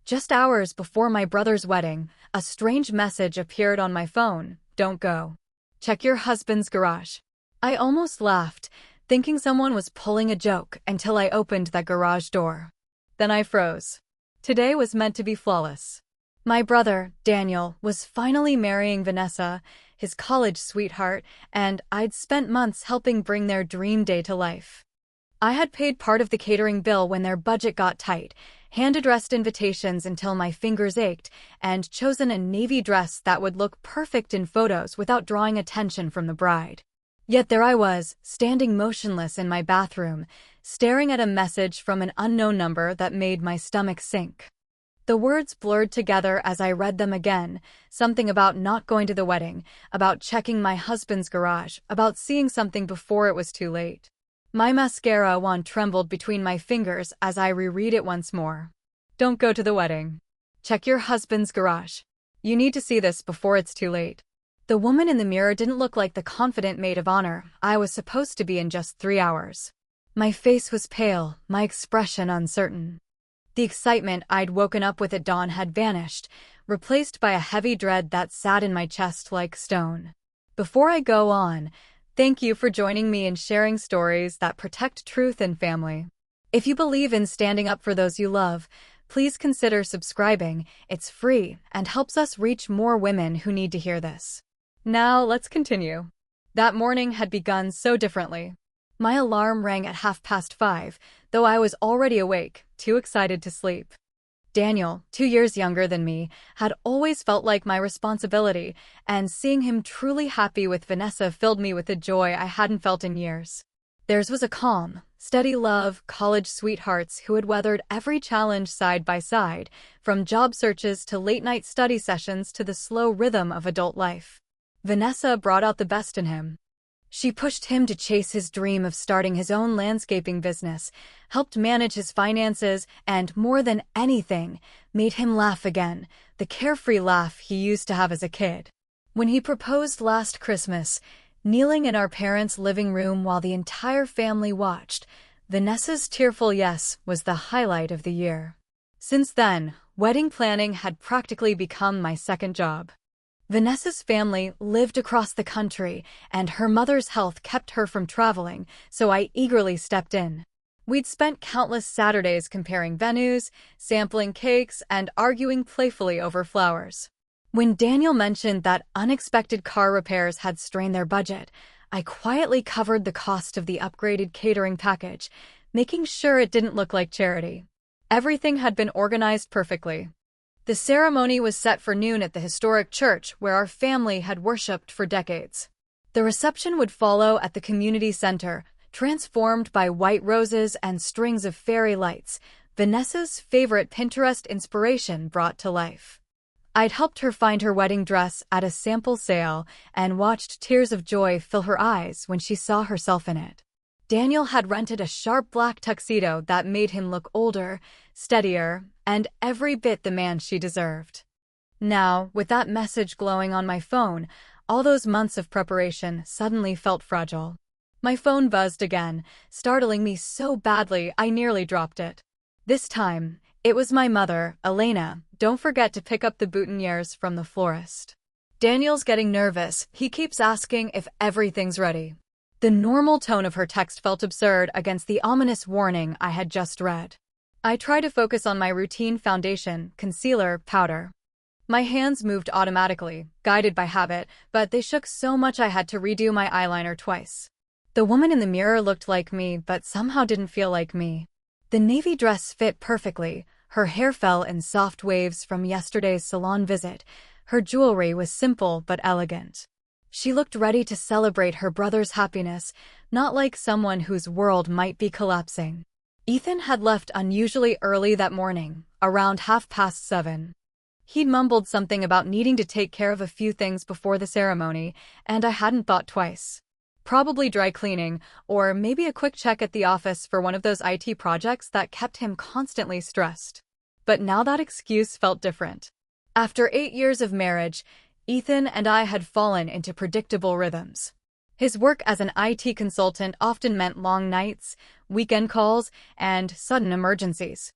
Just hours before my brother's wedding, a strange message appeared on my phone. Don't go. Check your husband's garage. I almost laughed, thinking someone was pulling a joke until I opened that garage door. Then I froze. Today was meant to be flawless. My brother, Daniel, was finally marrying Vanessa, his college sweetheart, and I'd spent months helping bring their dream day to life. I had paid part of the catering bill when their budget got tight, hand-addressed invitations until my fingers ached, and chosen a navy dress that would look perfect in photos without drawing attention from the bride. Yet there I was, standing motionless in my bathroom, staring at a message from an unknown number that made my stomach sink. The words blurred together as I read them again, something about not going to the wedding, about checking my husband's garage, about seeing something before it was too late. My mascara wand trembled between my fingers as I reread it once more. Don't go to the wedding. Check your husband's garage. You need to see this before it's too late. The woman in the mirror didn't look like the confident maid of honor I was supposed to be in just 3 hours. My face was pale, my expression uncertain. The excitement I'd woken up with at dawn had vanished, replaced by a heavy dread that sat in my chest like stone. Before I go on, thank you for joining me in sharing stories that protect truth and family. If you believe in standing up for those you love, please consider subscribing. It's free and helps us reach more women who need to hear this. Now, let's continue. That morning had begun so differently. My alarm rang at 5:30, though I was already awake, too excited to sleep. Daniel, 2 years younger than me, had always felt like my responsibility, and seeing him truly happy with Vanessa filled me with a joy I hadn't felt in years. Theirs was a calm, steady love, college sweethearts who had weathered every challenge side by side, from job searches to late-night study sessions to the slow rhythm of adult life. Vanessa brought out the best in him. She pushed him to chase his dream of starting his own landscaping business, helped manage his finances, and more than anything, made him laugh again, the carefree laugh he used to have as a kid. When he proposed last Christmas, kneeling in our parents' living room while the entire family watched, Vanessa's tearful yes was the highlight of the year. Since then, wedding planning had practically become my second job. Vanessa's family lived across the country, and her mother's health kept her from traveling, so I eagerly stepped in. We'd spent countless Saturdays comparing venues, sampling cakes, and arguing playfully over flowers. When Daniel mentioned that unexpected car repairs had strained their budget, I quietly covered the cost of the upgraded catering package, making sure it didn't look like charity. Everything had been organized perfectly. The ceremony was set for noon at the historic church where our family had worshipped for decades. The reception would follow at the community center, transformed by white roses and strings of fairy lights, Vanessa's favorite Pinterest inspiration brought to life. I'd helped her find her wedding dress at a sample sale and watched tears of joy fill her eyes when she saw herself in it. Daniel had rented a sharp black tuxedo that made him look older, steadier, and every bit the man she deserved. Now, with that message glowing on my phone, all those months of preparation suddenly felt fragile. My phone buzzed again, startling me so badly I nearly dropped it. This time, it was my mother, Elena. Don't forget to pick up the boutonnieres from the florist. Daniel's getting nervous. He keeps asking if everything's ready. The normal tone of her text felt absurd against the ominous warning I had just read. I tried to focus on my routine foundation, concealer, powder. My hands moved automatically, guided by habit, but they shook so much I had to redo my eyeliner twice. The woman in the mirror looked like me, but somehow didn't feel like me. The navy dress fit perfectly, her hair fell in soft waves from yesterday's salon visit, her jewelry was simple but elegant. She looked ready to celebrate her brother's happiness, not like someone whose world might be collapsing. Ethan had left unusually early that morning, around 7:30. He'd mumbled something about needing to take care of a few things before the ceremony, and I hadn't thought twice. Probably dry cleaning, or maybe a quick check at the office for one of those IT projects that kept him constantly stressed. But now that excuse felt different. After 8 years of marriage, Ethan and I had fallen into predictable rhythms. His work as an IT consultant often meant long nights, weekend calls, and sudden emergencies.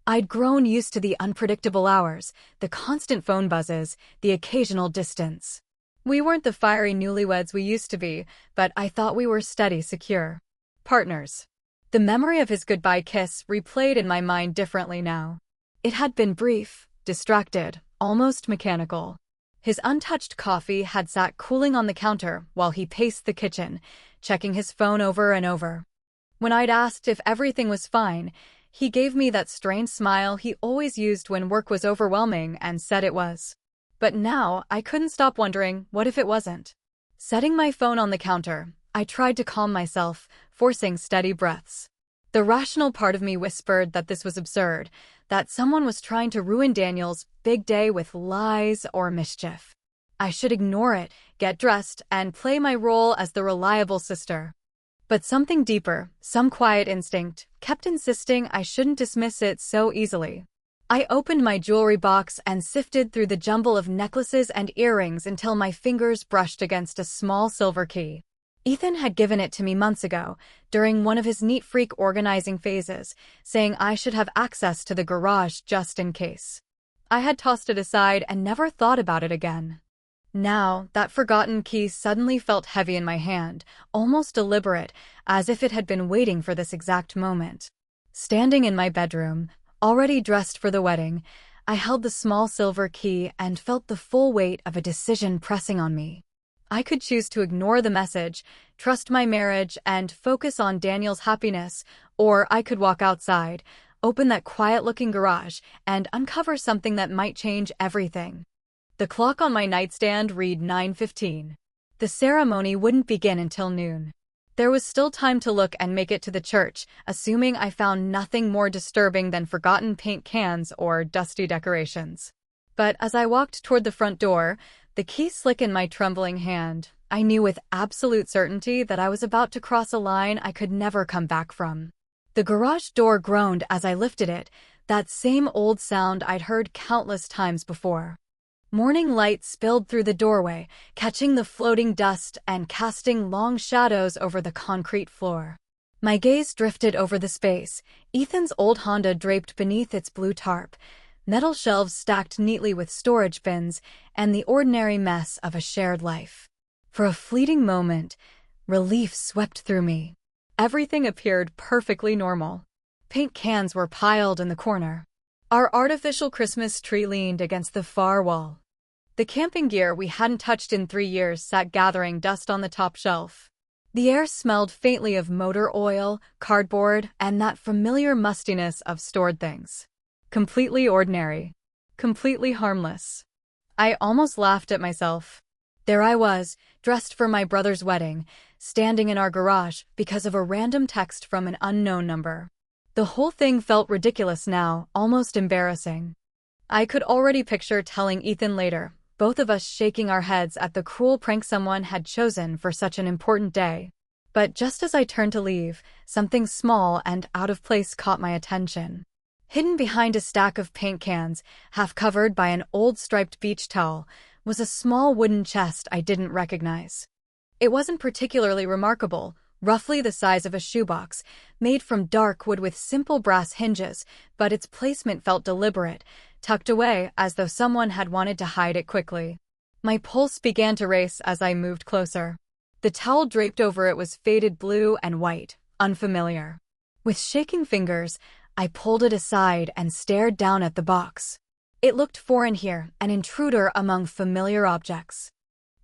I'd grown used to the unpredictable hours, the constant phone buzzes, the occasional distance. We weren't the fiery newlyweds we used to be, but I thought we were steady, secure partners. The memory of his goodbye kiss replayed in my mind differently now. It had been brief, distracted, almost mechanical. His untouched coffee had sat cooling on the counter while he paced the kitchen, checking his phone over and over. When I'd asked if everything was fine, he gave me that strange smile he always used when work was overwhelming and said it was. But now, I couldn't stop wondering, what if it wasn't? Setting my phone on the counter, I tried to calm myself, forcing steady breaths. The rational part of me whispered that this was absurd, that someone was trying to ruin Daniel's big day with lies or mischief. I should ignore it, get dressed, and play my role as the reliable sister. But something deeper, some quiet instinct, kept insisting I shouldn't dismiss it so easily. I opened my jewelry box and sifted through the jumble of necklaces and earrings until my fingers brushed against a small silver key. Ethan had given it to me months ago, during one of his neat freak organizing phases, saying I should have access to the garage just in case. I had tossed it aside and never thought about it again. Now, that forgotten key suddenly felt heavy in my hand, almost deliberate, as if it had been waiting for this exact moment. Standing in my bedroom, already dressed for the wedding, I held the small silver key and felt the full weight of a decision pressing on me. I could choose to ignore the message, trust my marriage, and focus on Daniel's happiness, or I could walk outside, open that quiet-looking garage, and uncover something that might change everything. The clock on my nightstand read 9:15. The ceremony wouldn't begin until noon. There was still time to look and make it to the church, assuming I found nothing more disturbing than forgotten paint cans or dusty decorations. But as I walked toward the front door, the key slick in my trembling hand, I knew with absolute certainty that I was about to cross a line I could never come back from. The garage door groaned as I lifted it, that same old sound I'd heard countless times before. Morning light spilled through the doorway, catching the floating dust and casting long shadows over the concrete floor. My gaze drifted over the space, Ethan's old Honda draped beneath its blue tarp, metal shelves stacked neatly with storage bins, and the ordinary mess of a shared life. For a fleeting moment, relief swept through me. Everything appeared perfectly normal. Paint cans were piled in the corner. Our artificial Christmas tree leaned against the far wall. The camping gear we hadn't touched in 3 years sat gathering dust on the top shelf. The air smelled faintly of motor oil, cardboard, and that familiar mustiness of stored things. Completely ordinary. Completely harmless. I almost laughed at myself. There I was, dressed for my brother's wedding, standing in our garage because of a random text from an unknown number. The whole thing felt ridiculous now, almost embarrassing. I could already picture telling Ethan later, both of us shaking our heads at the cruel prank someone had chosen for such an important day. But just as I turned to leave, something small and out of place caught my attention. Hidden behind a stack of paint cans, half covered by an old striped beach towel, was a small wooden chest I didn't recognize. It wasn't particularly remarkable, roughly the size of a shoebox, made from dark wood with simple brass hinges, but its placement felt deliberate, tucked away as though someone had wanted to hide it quickly. My pulse began to race as I moved closer. The towel draped over it was faded blue and white, unfamiliar. With shaking fingers, I pulled it aside and stared down at the box. It looked foreign here, an intruder among familiar objects.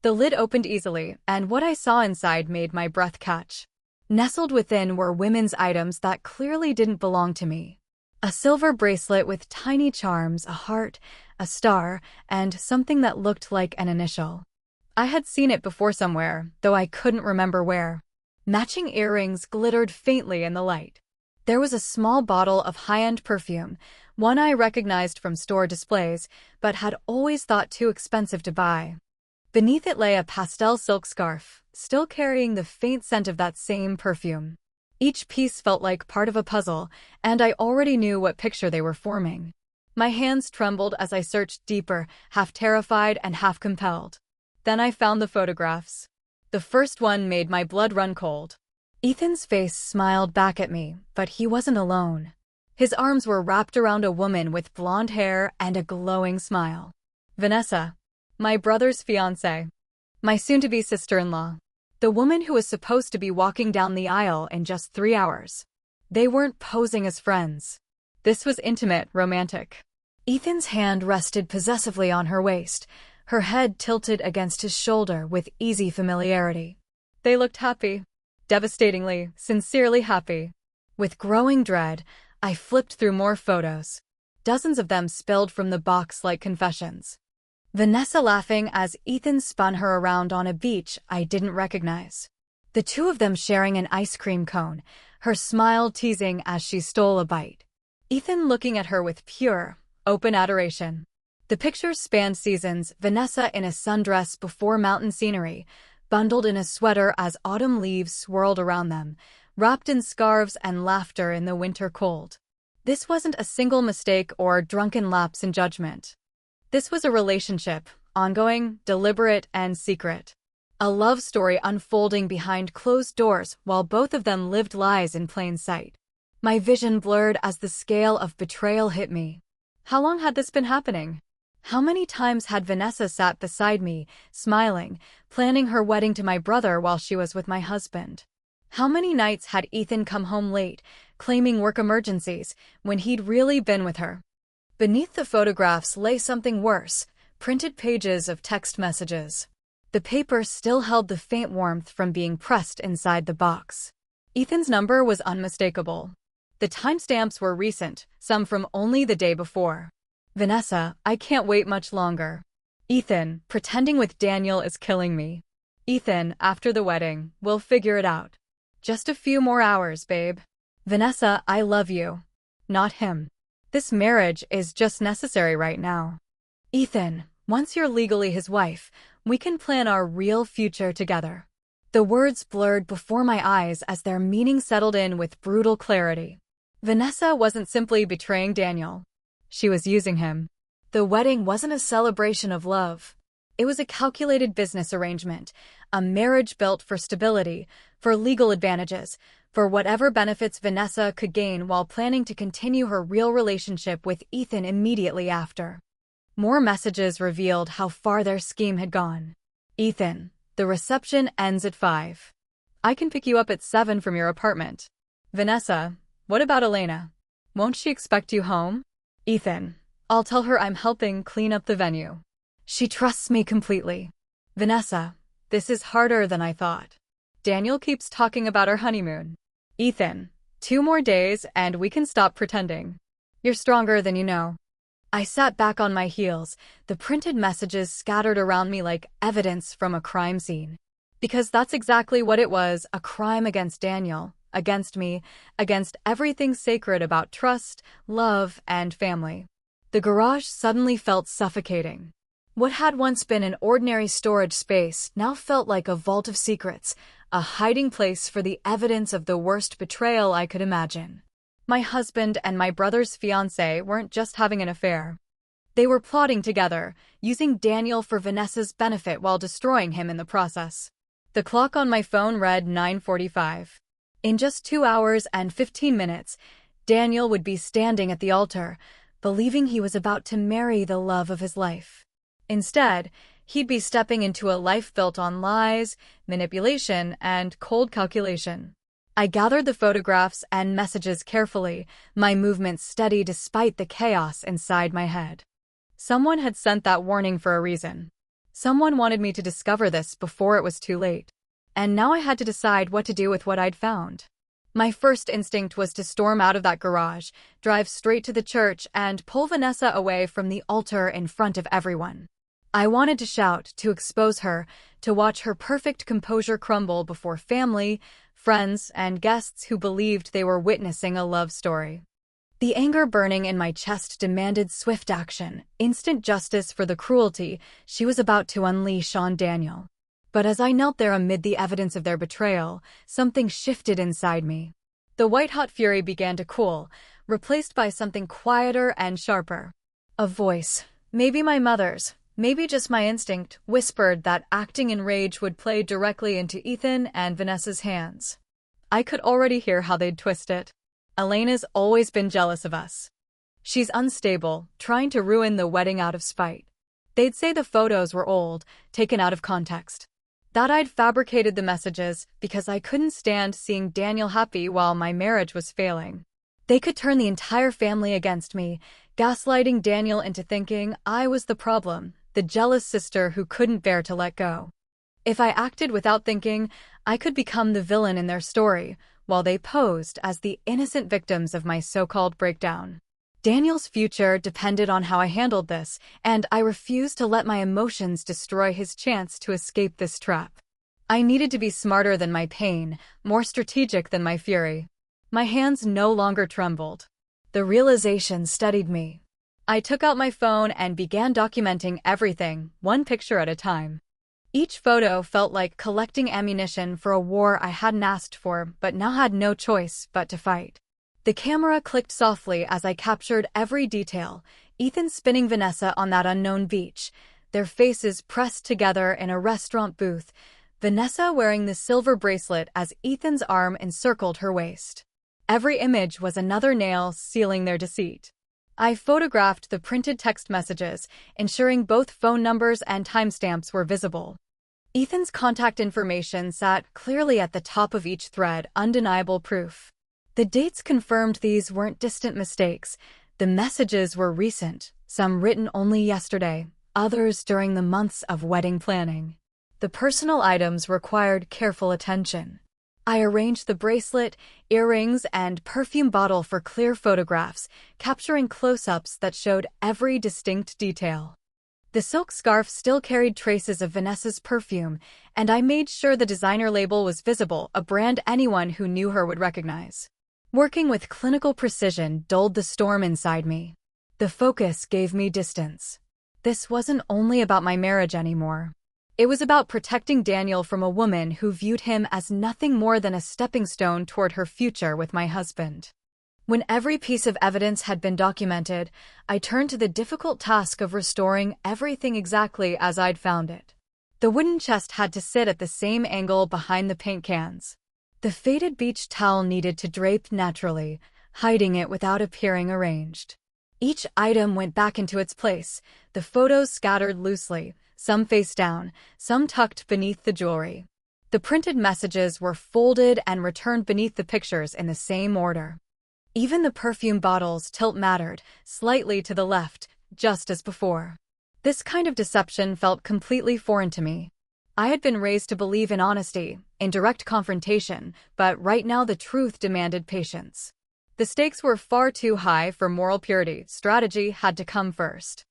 The lid opened easily, and what I saw inside made my breath catch. Nestled within were women's items that clearly didn't belong to me. A silver bracelet with tiny charms, a heart, a star, and something that looked like an initial. I had seen it before somewhere, though I couldn't remember where. Matching earrings glittered faintly in the light. There was a small bottle of high-end perfume, one I recognized from store displays, but had always thought too expensive to buy. Beneath it lay a pastel silk scarf, still carrying the faint scent of that same perfume. Each piece felt like part of a puzzle, and I already knew what picture they were forming. My hands trembled as I searched deeper, half terrified and half compelled. Then I found the photographs. The first one made my blood run cold. Ethan's face smiled back at me, but he wasn't alone. His arms were wrapped around a woman with blonde hair and a glowing smile. Vanessa, my brother's fiancée. My soon-to-be sister-in-law. The woman who was supposed to be walking down the aisle in just 3 hours. They weren't posing as friends. This was intimate, romantic. Ethan's hand rested possessively on her waist, her head tilted against his shoulder with easy familiarity. They looked happy. Devastatingly, sincerely happy. With growing dread, I flipped through more photos. Dozens of them spilled from the box like confessions. Vanessa laughing as Ethan spun her around on a beach I didn't recognize. The two of them sharing an ice cream cone, her smile teasing as she stole a bite. Ethan looking at her with pure, open adoration. The pictures spanned seasons, Vanessa in a sundress before mountain scenery, bundled in a sweater as autumn leaves swirled around them, wrapped in scarves and laughter in the winter cold. This wasn't a single mistake or drunken lapse in judgment. This was a relationship, ongoing, deliberate, and secret. A love story unfolding behind closed doors while both of them lived lies in plain sight. My vision blurred as the scale of betrayal hit me. How long had this been happening? How many times had Vanessa sat beside me, smiling, planning her wedding to my brother while she was with my husband? How many nights had Ethan come home late, claiming work emergencies, when he'd really been with her? Beneath the photographs lay something worse, printed pages of text messages. The paper still held the faint warmth from being pressed inside the box. Ethan's number was unmistakable. The timestamps were recent, some from only the day before. Vanessa, I can't wait much longer. Ethan, pretending with Daniel is killing me. Ethan, after the wedding, we'll figure it out. Just a few more hours, babe. Vanessa, I love you. Not him. This marriage is just necessary right now. Ethan, once you're legally his wife, we can plan our real future together. The words blurred before my eyes as their meaning settled in with brutal clarity. Vanessa wasn't simply betraying Daniel. She was using him. The wedding wasn't a celebration of love. It was a calculated business arrangement, a marriage built for stability, for legal advantages, for whatever benefits Vanessa could gain while planning to continue her real relationship with Ethan immediately after. More messages revealed how far their scheme had gone. Ethan, the reception ends at 5. I can pick you up at 7 from your apartment. Vanessa, what about Elena? Won't she expect you home? Ethan, I'll tell her I'm helping clean up the venue. She trusts me completely. Vanessa, this is harder than I thought. Daniel keeps talking about our honeymoon. Ethan, 2 more days and we can stop pretending. You're stronger than you know. I sat back on my heels, the printed messages scattered around me like evidence from a crime scene. Because that's exactly what it was, a crime against Daniel, against me, against everything sacred about trust, love, and family. The garage suddenly felt suffocating. What had once been an ordinary storage space now felt like a vault of secrets, a hiding place for the evidence of the worst betrayal I could imagine. My husband and my brother's fiancée weren't just having an affair. They were plotting together, using Daniel for Vanessa's benefit while destroying him in the process. The clock on my phone read 9:45. In just 2 hours and 15 minutes, Daniel would be standing at the altar, believing he was about to marry the love of his life. Instead, he'd be stepping into a life built on lies, manipulation, and cold calculation. I gathered the photographs and messages carefully, my movements steady despite the chaos inside my head. Someone had sent that warning for a reason. Someone wanted me to discover this before it was too late. And now I had to decide what to do with what I'd found. My first instinct was to storm out of that garage, drive straight to the church, and pull Vanessa away from the altar in front of everyone. I wanted to shout, to expose her, to watch her perfect composure crumble before family, friends, and guests who believed they were witnessing a love story. The anger burning in my chest demanded swift action, instant justice for the cruelty she was about to unleash on Daniel. But as I knelt there amid the evidence of their betrayal, something shifted inside me. The white-hot fury began to cool, replaced by something quieter and sharper. A voice, maybe my mother's, maybe just my instinct, whispered that acting in rage would play directly into Ethan and Vanessa's hands. I could already hear how they'd twist it. Elena's always been jealous of us. She's unstable, trying to ruin the wedding out of spite. They'd say the photos were old, taken out of context. That I'd fabricated the messages because I couldn't stand seeing Daniel happy while my marriage was failing. They could turn the entire family against me, gaslighting Daniel into thinking I was the problem, the jealous sister who couldn't bear to let go. If I acted without thinking, I could become the villain in their story, while they posed as the innocent victims of my so-called breakdown. Daniel's future depended on how I handled this, and I refused to let my emotions destroy his chance to escape this trap. I needed to be smarter than my pain, more strategic than my fury. My hands no longer trembled. The realization steadied me. I took out my phone and began documenting everything, one picture at a time. Each photo felt like collecting ammunition for a war I hadn't asked for but now had no choice but to fight. The camera clicked softly as I captured every detail. Ethan spinning Vanessa on that unknown beach, their faces pressed together in a restaurant booth, Vanessa wearing the silver bracelet as Ethan's arm encircled her waist. Every image was another nail sealing their deceit. I photographed the printed text messages, ensuring both phone numbers and timestamps were visible. Ethan's contact information sat clearly at the top of each thread, undeniable proof. The dates confirmed these weren't distant mistakes. The messages were recent, some written only yesterday, others during the months of wedding planning. The personal items required careful attention. I arranged the bracelet, earrings, and perfume bottle for clear photographs, capturing close-ups that showed every distinct detail. The silk scarf still carried traces of Vanessa's perfume, and I made sure the designer label was visible, a brand anyone who knew her would recognize. Working with clinical precision dulled the storm inside me. The focus gave me distance. This wasn't only about my marriage anymore. It was about protecting Daniel from a woman who viewed him as nothing more than a stepping stone toward her future with my husband. When every piece of evidence had been documented, I turned to the difficult task of restoring everything exactly as I'd found it. The wooden chest had to sit at the same angle behind the paint cans. The faded beach towel needed to drape naturally, hiding it without appearing arranged. Each item went back into its place, the photos scattered loosely, some face down, some tucked beneath the jewelry. The printed messages were folded and returned beneath the pictures in the same order. Even the perfume bottle's tilt mattered, slightly to the left, just as before. This kind of deception felt completely foreign to me. I had been raised to believe in honesty, in direct confrontation, but right now the truth demanded patience. The stakes were far too high for moral purity. Strategy had to come first.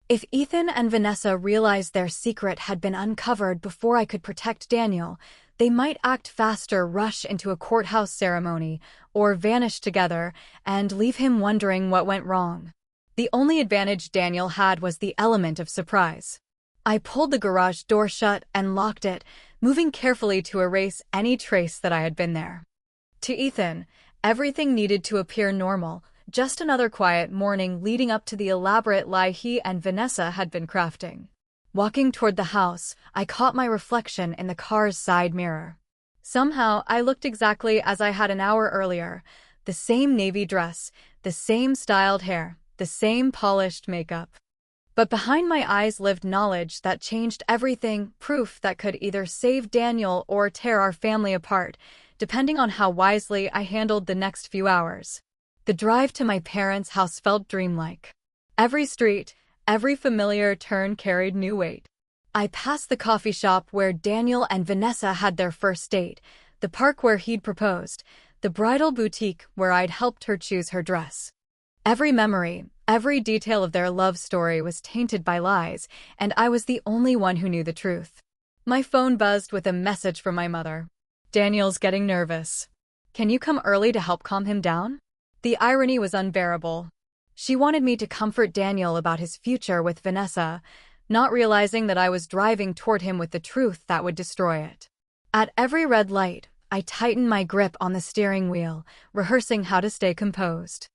If Ethan and Vanessa realized their secret had been uncovered before I could protect Daniel, they might act faster, rush into a courthouse ceremony, or vanish together and leave him wondering what went wrong. The only advantage Daniel had was the element of surprise. I pulled the garage door shut and locked it, moving carefully to erase any trace that I had been there. To Ethan, everything needed to appear normal, just another quiet morning leading up to the elaborate lie he and Vanessa had been crafting. Walking toward the house, I caught my reflection in the car's side mirror. Somehow, I looked exactly as I had an hour earlier. The same navy dress, the same styled hair, the same polished makeup. But behind my eyes lived knowledge that changed everything, proof that could either save Daniel or tear our family apart, depending on how wisely I handled the next few hours. The drive to my parents' house felt dreamlike. Every street, every familiar turn carried new weight. I passed the coffee shop where Daniel and Vanessa had their first date, the park where he'd proposed, the bridal boutique where I'd helped her choose her dress. Every memory, every detail of their love story was tainted by lies, and I was the only one who knew the truth. My phone buzzed with a message from my mother. "Daniel's getting nervous. Can you come early to help calm him down?" The irony was unbearable. She wanted me to comfort Daniel about his future with Vanessa, not realizing that I was driving toward him with the truth that would destroy it. At every red light, I tightened my grip on the steering wheel, rehearsing how to stay composed.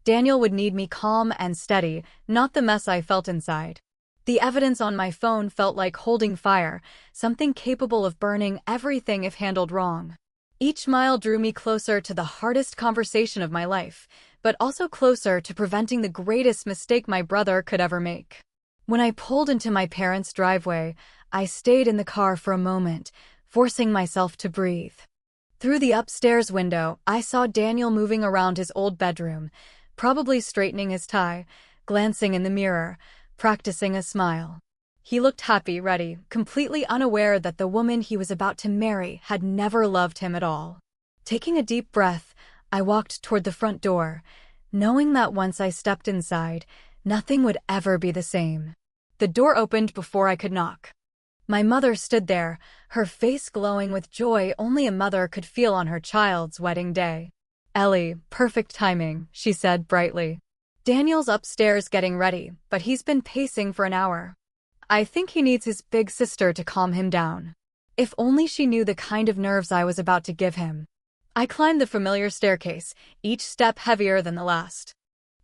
Daniel would need me calm and steady, not the mess I felt inside. The evidence on my phone felt like holding fire, something capable of burning everything if handled wrong. Each mile drew me closer to the hardest conversation of my life, but also closer to preventing the greatest mistake my brother could ever make. When I pulled into my parents' driveway, I stayed in the car for a moment, forcing myself to breathe. Through the upstairs window, I saw Daniel moving around his old bedroom, probably straightening his tie, glancing in the mirror, practicing a smile. He looked happy, ready, completely unaware that the woman he was about to marry had never loved him at all. Taking a deep breath, I walked toward the front door, knowing that once I stepped inside, nothing would ever be the same. The door opened before I could knock. My mother stood there, her face glowing with joy only a mother could feel on her child's wedding day. "Ellie, perfect timing," she said brightly. "Daniel's upstairs getting ready, but he's been pacing for an hour. I think he needs his big sister to calm him down." If only she knew the kind of nerves I was about to give him. I climbed the familiar staircase, each step heavier than the last.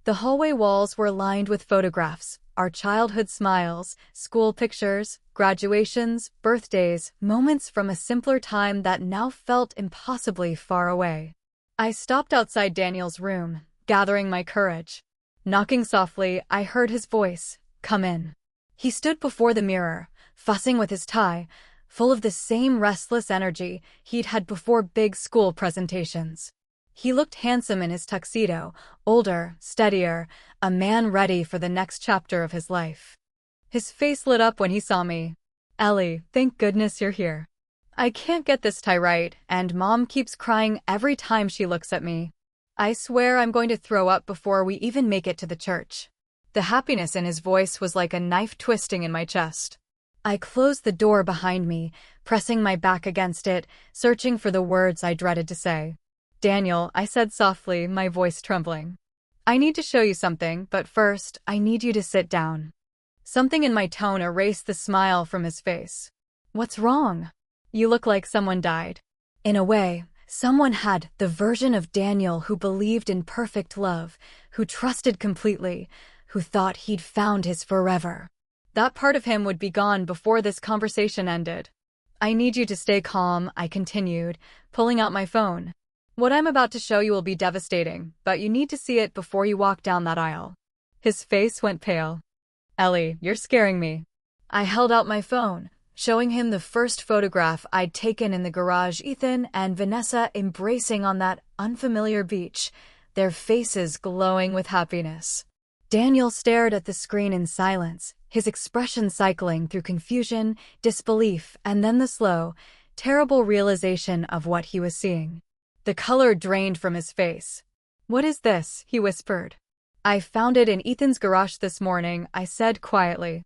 The hallway walls were lined with photographs, our childhood smiles, school pictures, graduations, birthdays, moments from a simpler time that now felt impossibly far away. I stopped outside Daniel's room, gathering my courage. Knocking softly, I heard his voice, "Come in." He stood before the mirror, fussing with his tie, full of the same restless energy he'd had before big school presentations. He looked handsome in his tuxedo, older, steadier, a man ready for the next chapter of his life. His face lit up when he saw me. "Ellie, thank goodness you're here. I can't get this tie right, and Mom keeps crying every time she looks at me. I swear I'm going to throw up before we even make it to the church." The happiness in his voice was like a knife twisting in my chest. I closed the door behind me, pressing my back against it, searching for the words I dreaded to say. "Daniel," I said softly, my voice trembling. "I need to show you something, but first, I need you to sit down." Something in my tone erased the smile from his face. "What's wrong? You look like someone died." In a way, someone had the version of Daniel who believed in perfect love, who trusted completely, who thought he'd found his forever. That part of him would be gone before this conversation ended. "I need you to stay calm," I continued, pulling out my phone. "What I'm about to show you will be devastating, but you need to see it before you walk down that aisle." His face went pale. "Ellie, you're scaring me." I held out my phone, showing him the first photograph I'd taken in the garage. Ethan and Vanessa embracing on that unfamiliar beach, their faces glowing with happiness. Daniel stared at the screen in silence, his expression cycling through confusion, disbelief, and then the slow, terrible realization of what he was seeing. The color drained from his face. "What is this?" he whispered. "I found it in Ethan's garage this morning," I said quietly.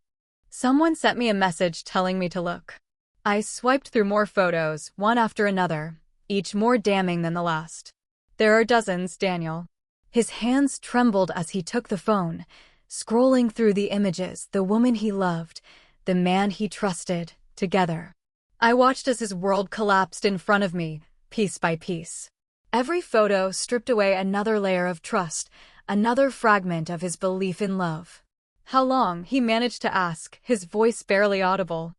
"Someone sent me a message telling me to look." I swiped through more photos, one after another, each more damning than the last. "There are dozens, Daniel." His hands trembled as he took the phone, scrolling through the images, the woman he loved, the man he trusted, together. I watched as his world collapsed in front of me, piece by piece. Every photo stripped away another layer of trust, another fragment of his belief in love. "How long?" he managed to ask, his voice barely audible.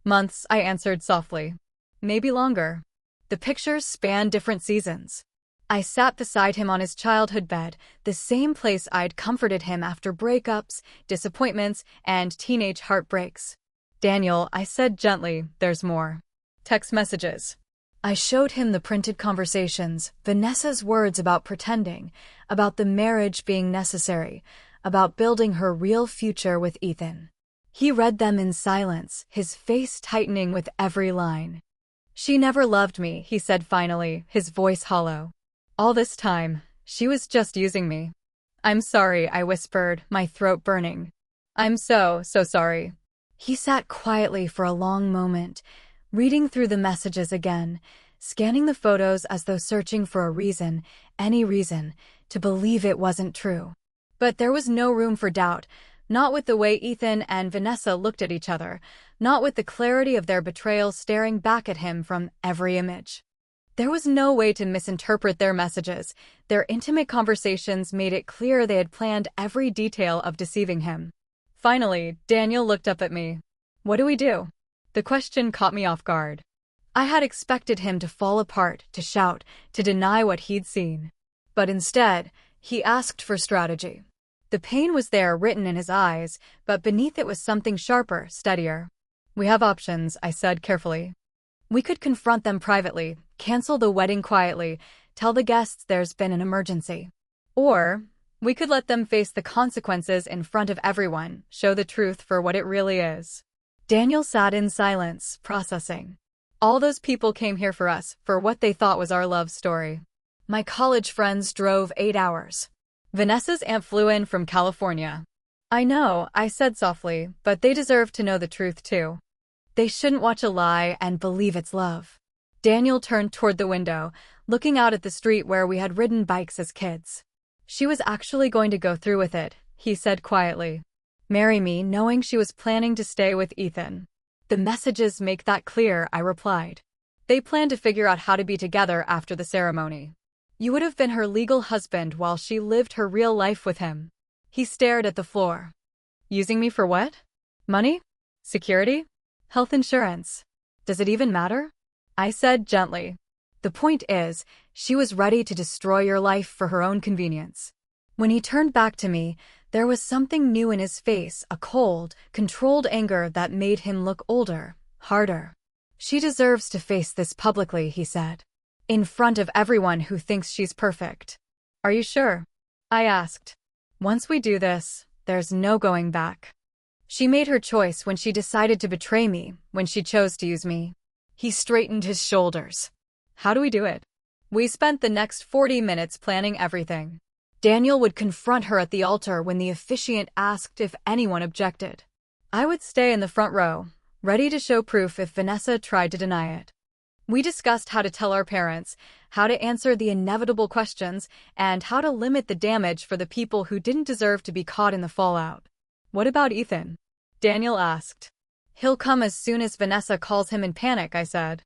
"Months," I answered softly. "Maybe longer." The pictures spanned different seasons. I sat beside him on his childhood bed, the same place I'd comforted him after breakups, disappointments, and teenage heartbreaks. "Daniel," I said gently, "there's more." Text messages. I showed him the printed conversations, Vanessa's words about pretending, about the marriage being necessary, about building her real future with Ethan. He read them in silence, his face tightening with every line. "She never loved me," he said finally, his voice hollow. "All this time, she was just using me." "I'm sorry," I whispered, my throat burning. "I'm so sorry." He sat quietly for a long moment, reading through the messages again, scanning the photos as though searching for a reason, any reason, to believe it wasn't true. But there was no room for doubt, not with the way Ethan and Vanessa looked at each other, not with the clarity of their betrayal staring back at him from every image. There was no way to misinterpret their messages. Their intimate conversations made it clear they had planned every detail of deceiving him. Finally, Daniel looked up at me. "What do we do?" The question caught me off guard. I had expected him to fall apart, to shout, to deny what he'd seen. But instead, he asked for strategy. The pain was there, written in his eyes, but beneath it was something sharper, steadier. "We have options," I said carefully. "We could confront them privately, cancel the wedding quietly, tell the guests there's been an emergency. Or we could let them face the consequences in front of everyone, show the truth for what it really is." Daniel sat in silence, processing. All those people came here for us, for what they thought was our love story. My college friends drove 8 hours. Vanessa's aunt flew in from California. "I know," I said softly, "but they deserve to know the truth too. They shouldn't watch a lie and believe it's love." Daniel turned toward the window, looking out at the street where we had ridden bikes as kids. "She was actually going to go through with it," he said quietly. "Marry me, knowing she was planning to stay with Ethan." "The messages make that clear," I replied. "They planned to figure out how to be together after the ceremony. You would have been her legal husband while she lived her real life with him." He stared at the floor. "Using me for what? Money? Security? Health insurance? Does it even matter?" I said gently. "The point is, she was ready to destroy your life for her own convenience." When he turned back to me, there was something new in his face, a cold, controlled anger that made him look older, harder. "She deserves to face this publicly," he said. "In front of everyone who thinks she's perfect." "Are you sure?" I asked. "Once we do this, there's no going back. She made her choice when she decided to betray me, when she chose to use me." He straightened his shoulders. "How do we do it?" We spent the next 40 minutes planning everything. Daniel would confront her at the altar when the officiant asked if anyone objected. I would stay in the front row, ready to show proof if Vanessa tried to deny it. We discussed how to tell our parents, how to answer the inevitable questions, and how to limit the damage for the people who didn't deserve to be caught in the fallout. "What about Ethan?" Daniel asked. "He'll come as soon as Vanessa calls him in panic," I said.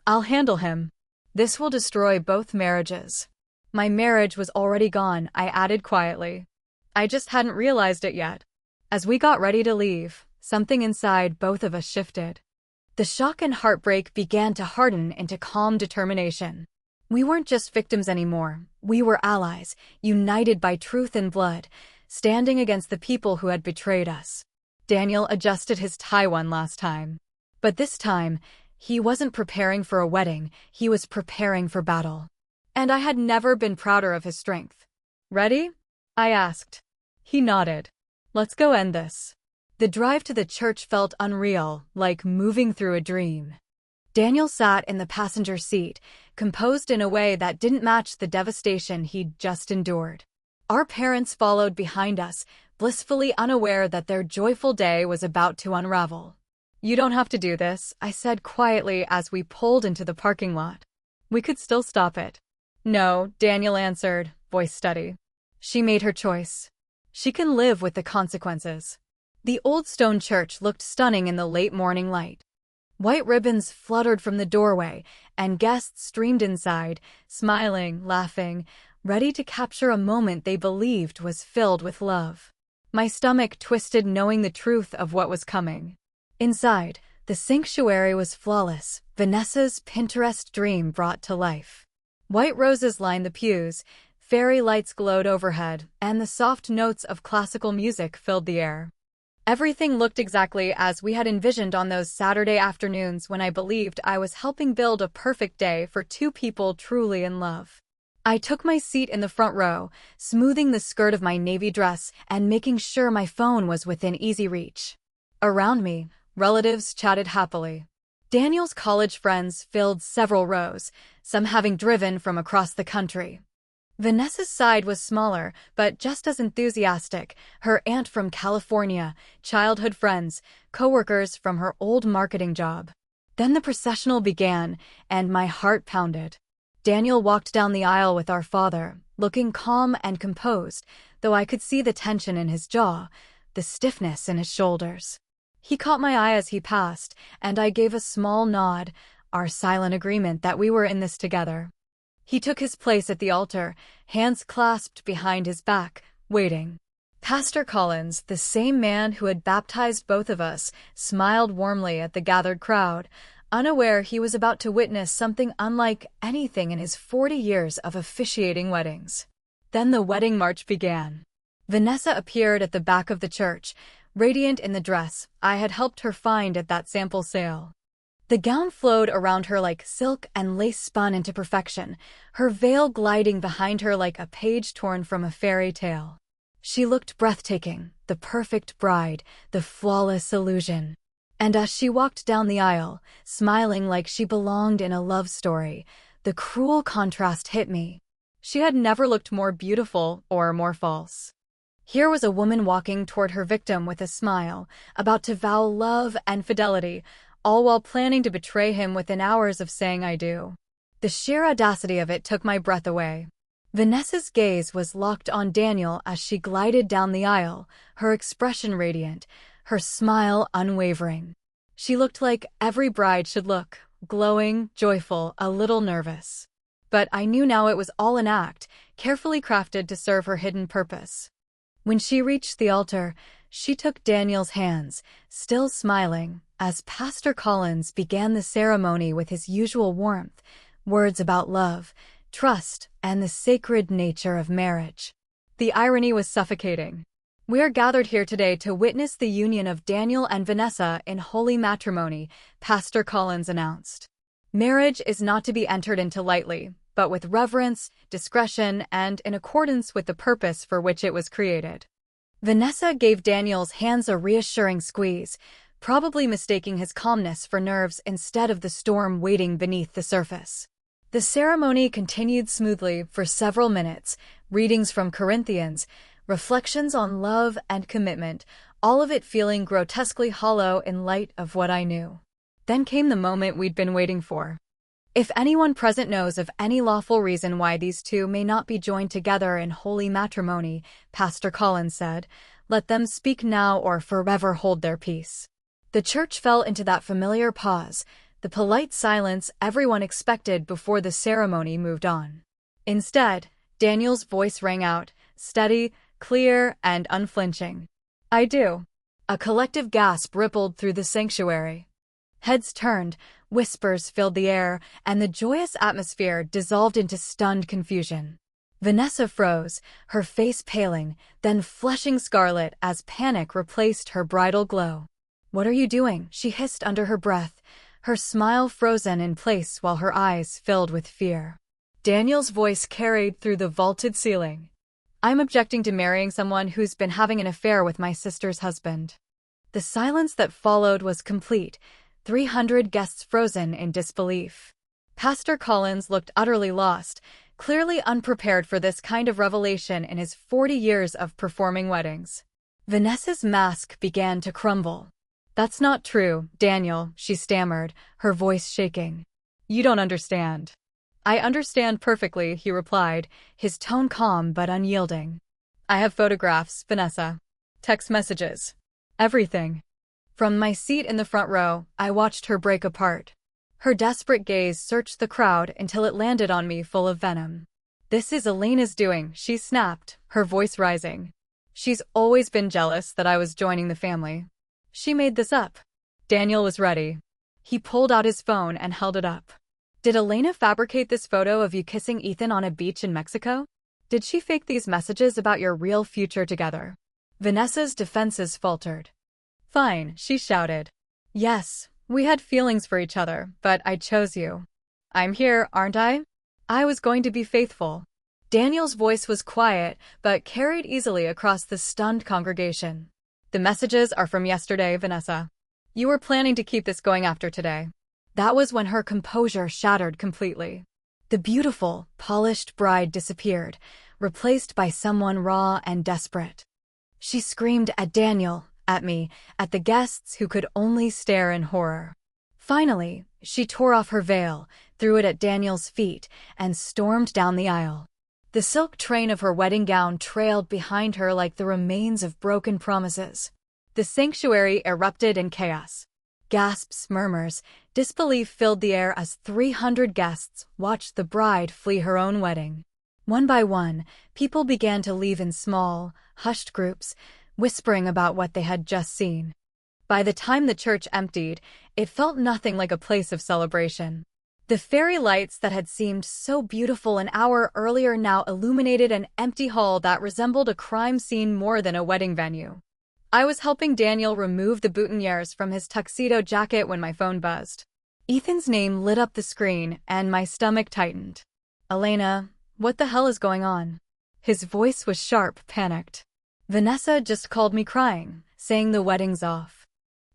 "I'll handle him. This will destroy both marriages." "My marriage was already gone," I added quietly. "I just hadn't realized it yet." As we got ready to leave, something inside both of us shifted. The shock and heartbreak began to harden into calm determination. We weren't just victims anymore. We were allies, united by truth and blood, standing against the people who had betrayed us. Daniel adjusted his tie one last time. But this time, he wasn't preparing for a wedding, he was preparing for battle. And I had never been prouder of his strength. "Ready?" I asked. He nodded. "Let's go end this." The drive to the church felt unreal, like moving through a dream. Daniel sat in the passenger seat, composed in a way that didn't match the devastation he'd just endured. Our parents followed behind us, blissfully unaware that their joyful day was about to unravel. "You don't have to do this," I said quietly as we pulled into the parking lot. "We could still stop it." "No," Daniel answered, voice steady. "She made her choice. She can live with the consequences." The old stone church looked stunning in the late morning light. White ribbons fluttered from the doorway, and guests streamed inside, smiling, laughing, ready to capture a moment they believed was filled with love. My stomach twisted knowing the truth of what was coming. Inside, the sanctuary was flawless, Vanessa's Pinterest dream brought to life. White roses lined the pews, fairy lights glowed overhead, and the soft notes of classical music filled the air. Everything looked exactly as we had envisioned on those Saturday afternoons when I believed I was helping build a perfect day for two people truly in love. I took my seat in the front row, smoothing the skirt of my navy dress and making sure my phone was within easy reach. Around me, relatives chatted happily. Daniel's college friends filled several rows, some having driven from across the country. Vanessa's side was smaller, but just as enthusiastic, her aunt from California, childhood friends, coworkers from her old marketing job. Then the processional began, and my heart pounded. Daniel walked down the aisle with our father, looking calm and composed, though I could see the tension in his jaw, the stiffness in his shoulders. He caught my eye as he passed, and I gave a small nod, our silent agreement that we were in this together. He took his place at the altar, hands clasped behind his back, waiting. Pastor Collins, the same man who had baptized both of us, smiled warmly at the gathered crowd, unaware he was about to witness something unlike anything in his 40 years of officiating weddings. Then the wedding march began. Vanessa appeared at the back of the church, radiant in the dress I had helped her find at that sample sale. The gown flowed around her like silk and lace spun into perfection, her veil gliding behind her like a page torn from a fairy tale. She looked breathtaking, the perfect bride, the flawless illusion. And as she walked down the aisle, smiling like she belonged in a love story, the cruel contrast hit me. She had never looked more beautiful or more false. Here was a woman walking toward her victim with a smile, about to vow love and fidelity, all while planning to betray him within hours of saying I do. The sheer audacity of it took my breath away. Vanessa's gaze was locked on Daniel as she glided down the aisle, her expression radiant, her smile unwavering. She looked like every bride should look, glowing, joyful, a little nervous. But I knew now it was all an act, carefully crafted to serve her hidden purpose. When she reached the altar, she took Daniel's hands, still smiling, as Pastor Collins began the ceremony with his usual warmth, words about love, trust, and the sacred nature of marriage. The irony was suffocating. We are gathered here today to witness the union of Daniel and Vanessa in holy matrimony, Pastor Collins announced. Marriage is not to be entered into lightly, but with reverence, discretion, and in accordance with the purpose for which it was created. Vanessa gave Daniel's hands a reassuring squeeze, probably mistaking his calmness for nerves instead of the storm waiting beneath the surface. The ceremony continued smoothly for several minutes, readings from Corinthians, reflections on love and commitment, all of it feeling grotesquely hollow in light of what I knew. Then came the moment we'd been waiting for. If anyone present knows of any lawful reason why these two may not be joined together in holy matrimony, Pastor Collins said, let them speak now or forever hold their peace. The church fell into that familiar pause, the polite silence everyone expected before the ceremony moved on. Instead, Daniel's voice rang out, steady, clear, and unflinching. I do. A collective gasp rippled through the sanctuary. Heads turned, whispers filled the air, and the joyous atmosphere dissolved into stunned confusion. Vanessa froze, her face paling, then flushing scarlet as panic replaced her bridal glow. What are you doing? She hissed under her breath, her smile frozen in place while her eyes filled with fear. Daniel's voice carried through the vaulted ceiling. I'm objecting to marrying someone who's been having an affair with my sister's husband. The silence that followed was complete, 300 guests frozen in disbelief. Pastor Collins looked utterly lost, clearly unprepared for this kind of revelation in his 40 years of performing weddings. Vanessa's mask began to crumble. That's not true, Daniel, she stammered, her voice shaking. You don't understand. I understand perfectly, he replied, his tone calm but unyielding. I have photographs, Vanessa. Text messages. Everything. From my seat in the front row, I watched her break apart. Her desperate gaze searched the crowd until it landed on me full of venom. This is Elena's doing, she snapped, her voice rising. She's always been jealous that I was joining the family. She made this up. Daniel was ready. He pulled out his phone and held it up. Did Elena fabricate this photo of you kissing Ethan on a beach in Mexico? Did she fake these messages about your real future together? Vanessa's defenses faltered. Fine, she shouted. Yes, we had feelings for each other, but I chose you. I'm here, aren't I? I was going to be faithful. Daniel's voice was quiet, but carried easily across the stunned congregation. The messages are from yesterday, Vanessa. You were planning to keep this going after today. That was when her composure shattered completely. The beautiful, polished bride disappeared, replaced by someone raw and desperate. She screamed at Daniel, at me, at the guests who could only stare in horror. Finally, she tore off her veil, threw it at Daniel's feet, and stormed down the aisle. The silk train of her wedding gown trailed behind her like the remains of broken promises. The sanctuary erupted in chaos. Gasps, murmurs, disbelief filled the air as 300 guests watched the bride flee her own wedding. One by one, people began to leave in small, hushed groups, whispering about what they had just seen. By the time the church emptied, it felt nothing like a place of celebration. The fairy lights that had seemed so beautiful an hour earlier now illuminated an empty hall that resembled a crime scene more than a wedding venue. I was helping Daniel remove the boutonnieres from his tuxedo jacket when my phone buzzed. Ethan's name lit up the screen, and my stomach tightened. "Elena, what the hell is going on?" His voice was sharp, panicked. "Vanessa just called me crying, saying the wedding's off.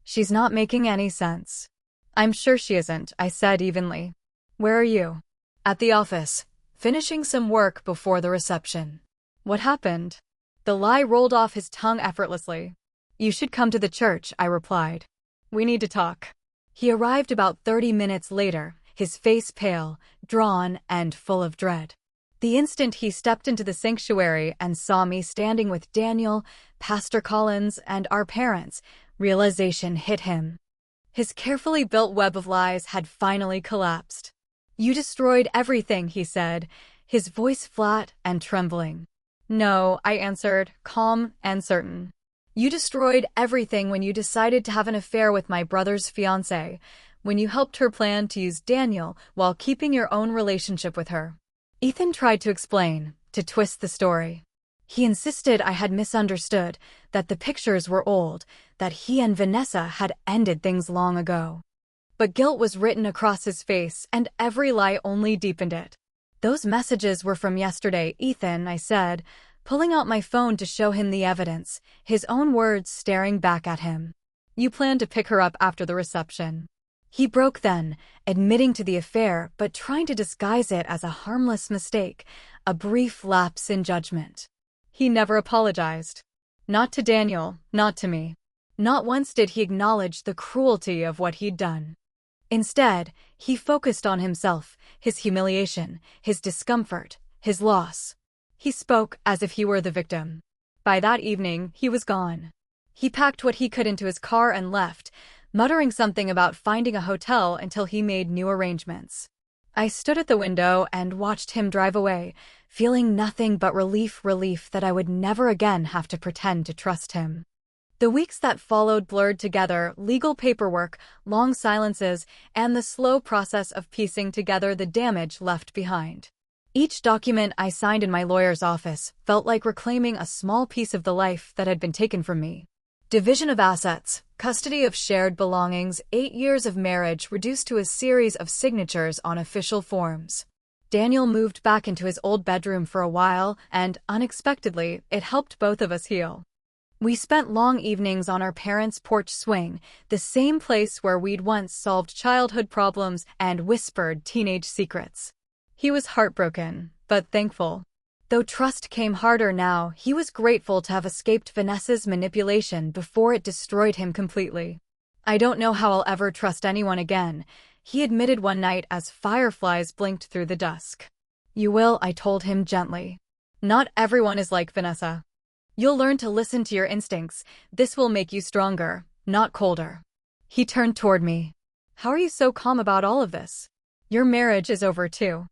She's not making any sense." "I'm sure she isn't," I said evenly. "Where are you?" "At the office, finishing some work before the reception." "What happened?" The lie rolled off his tongue effortlessly. "You should come to the church," I replied. "We need to talk." He arrived about 30 minutes later, his face pale, drawn, and full of dread. The instant he stepped into the sanctuary and saw me standing with Daniel, Pastor Collins, and our parents, realization hit him. His carefully built web of lies had finally collapsed. "You destroyed everything," he said, his voice flat and trembling. "No," I answered, calm and certain. "You destroyed everything when you decided to have an affair with my brother's fiancée, when you helped her plan to use Daniel while keeping your own relationship with her." Ethan tried to explain, to twist the story. He insisted I had misunderstood, that the pictures were old, that he and Vanessa had ended things long ago. But guilt was written across his face, and every lie only deepened it. "Those messages were from yesterday, Ethan," I said, pulling out my phone to show him the evidence, his own words staring back at him. "You planned to pick her up after the reception." He broke then, admitting to the affair but trying to disguise it as a harmless mistake, a brief lapse in judgment. He never apologized. Not to Daniel, not to me. Not once did he acknowledge the cruelty of what he'd done. Instead, he focused on himself, his humiliation, his discomfort, his loss. He spoke as if he were the victim. By that evening, he was gone. He packed what he could into his car and left, muttering something about finding a hotel until he made new arrangements. I stood at the window and watched him drive away, feeling nothing but relief that I would never again have to pretend to trust him. The weeks that followed blurred together legal paperwork, long silences, and the slow process of piecing together the damage left behind. Each document I signed in my lawyer's office felt like reclaiming a small piece of the life that had been taken from me. Division of assets, custody of shared belongings, 8 years of marriage reduced to a series of signatures on official forms. Daniel moved back into his old bedroom for a while, and, unexpectedly, it helped both of us heal. We spent long evenings on our parents' porch swing, the same place where we'd once solved childhood problems and whispered teenage secrets. He was heartbroken, but thankful. Though trust came harder now, he was grateful to have escaped Vanessa's manipulation before it destroyed him completely. "I don't know how I'll ever trust anyone again," he admitted one night as fireflies blinked through the dusk. "You will," I told him gently. "Not everyone is like Vanessa. You'll learn to listen to your instincts. This will make you stronger, not colder." He turned toward me. "How are you so calm about all of this? Your marriage is over too."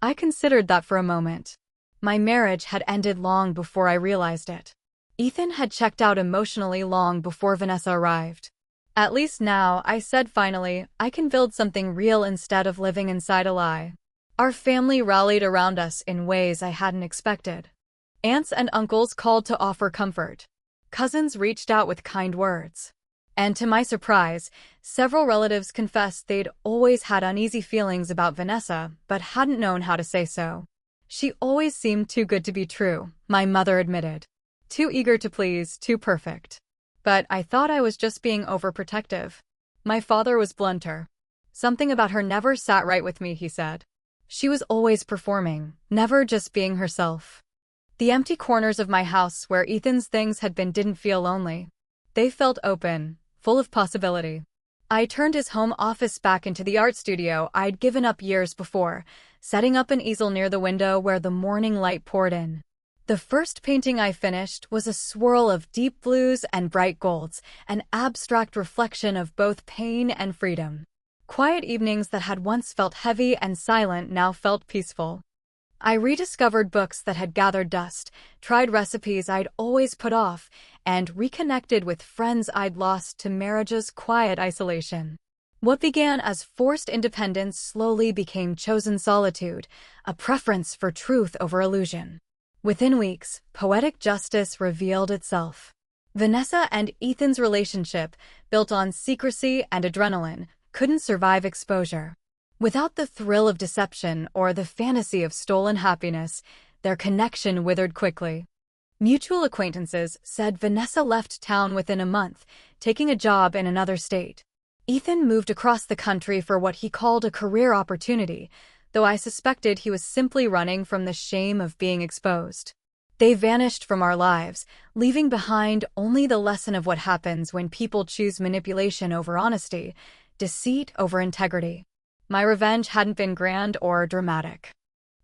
I considered that for a moment. My marriage had ended long before I realized it. Ethan had checked out emotionally long before Vanessa arrived. "At least now," I said finally, "I can build something real instead of living inside a lie." Our family rallied around us in ways I hadn't expected. Aunts and uncles called to offer comfort. Cousins reached out with kind words. And to my surprise, several relatives confessed they'd always had uneasy feelings about Vanessa, but hadn't known how to say so. "She always seemed too good to be true," my mother admitted. "Too eager to please, too perfect." But I thought I was just being overprotective. My father was blunter. "Something about her never sat right with me," he said. "She was always performing, never just being herself." The empty corners of my house where Ethan's things had been didn't feel lonely. They felt open, full of possibility. I turned his home office back into the art studio I'd given up years before, setting up an easel near the window where the morning light poured in. The first painting I finished was a swirl of deep blues and bright golds, an abstract reflection of both pain and freedom. Quiet evenings that had once felt heavy and silent now felt peaceful. I rediscovered books that had gathered dust, tried recipes I'd always put off, and reconnected with friends I'd lost to marriage's quiet isolation. What began as forced independence slowly became chosen solitude, a preference for truth over illusion. Within weeks, poetic justice revealed itself. Vanessa and Ethan's relationship, built on secrecy and adrenaline, couldn't survive exposure. Without the thrill of deception or the fantasy of stolen happiness, their connection withered quickly. Mutual acquaintances said Vanessa left town within a month, taking a job in another state. Ethan moved across the country for what he called a career opportunity, though I suspected he was simply running from the shame of being exposed. They vanished from our lives, leaving behind only the lesson of what happens when people choose manipulation over honesty, deceit over integrity. My revenge hadn't been grand or dramatic.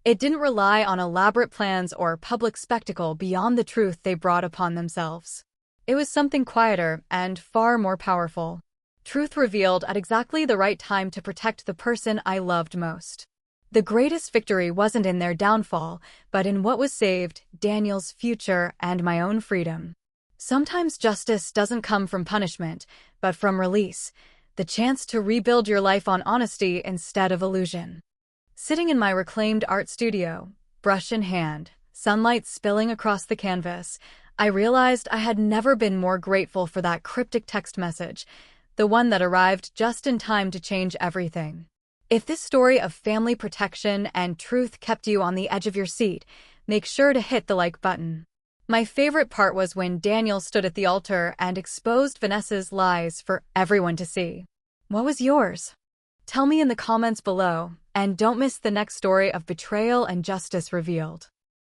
It didn't rely on elaborate plans or public spectacle beyond the truth they brought upon themselves. It was something quieter and far more powerful. Truth revealed at exactly the right time to protect the person I loved most. The greatest victory wasn't in their downfall, but in what was saved, Daniel's future and my own freedom. Sometimes justice doesn't come from punishment, but from release, the chance to rebuild your life on honesty instead of illusion. Sitting in my reclaimed art studio, brush in hand, sunlight spilling across the canvas, I realized I had never been more grateful for that cryptic text message, the one that arrived just in time to change everything. If this story of family protection and truth kept you on the edge of your seat, make sure to hit the like button. My favorite part was when Daniel stood at the altar and exposed Vanessa's lies for everyone to see. What was yours? Tell me in the comments below, and don't miss the next story of Betrayal and Justice Revealed.